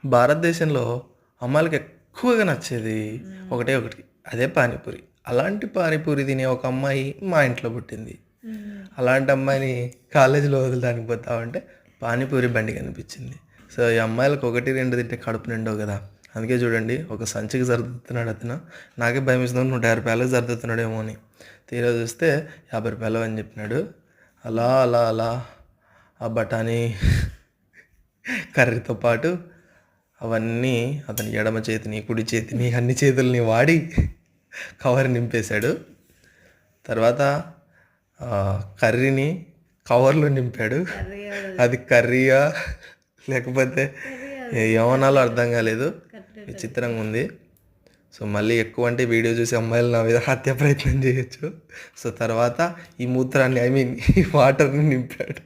భారతదేశంలో అమ్మాయిలకి ఎక్కువగా నచ్చేది ఒకటే ఒకటి, అదే పానీపూరి. అలాంటి పానీపూరి తినే ఒక అమ్మాయి మా ఇంట్లో పుట్టింది. అలాంటి అమ్మాయిని కాలేజీలో వదలడానికి పోతామంటే పానీపూరి బండి కనిపించింది. సో ఈ అమ్మాయిలకు 1-2 తింటే కడుపు నిండవు కదా, అందుకే చూడండి ఒక సంచికి సర్దుతున్నాడు అతను. నాకే భయం ఇస్తుంది 150 రూపాయలకు సర్దుతున్నాడేమో అని. తీరా చూస్తే 50 రూపాయలు అని చెప్పినాడు. అలా అలా అలా ఆ బఠానీ కర్రీతో పాటు అవన్నీ అతని ఎడమ చేతిని కుడి చేతిని అన్ని చేతుల్ని వాడి కవర్ నింపేశాడు. తర్వాత కర్రీని కవర్లో నింపాడు. అది కర్రీయా లేకపోతే ఏమనాలో అర్థం కాలేదు, విచిత్రంగా ఉంది. సో మళ్ళీ ఎక్కువ అంటే వీడియో చూసి అమ్మాయిలు నా మీద హత్య ప్రయత్నం చేయొచ్చు. సో తర్వాత ఈ మూత్రాన్ని ఈ వాటర్ని నింపాడు.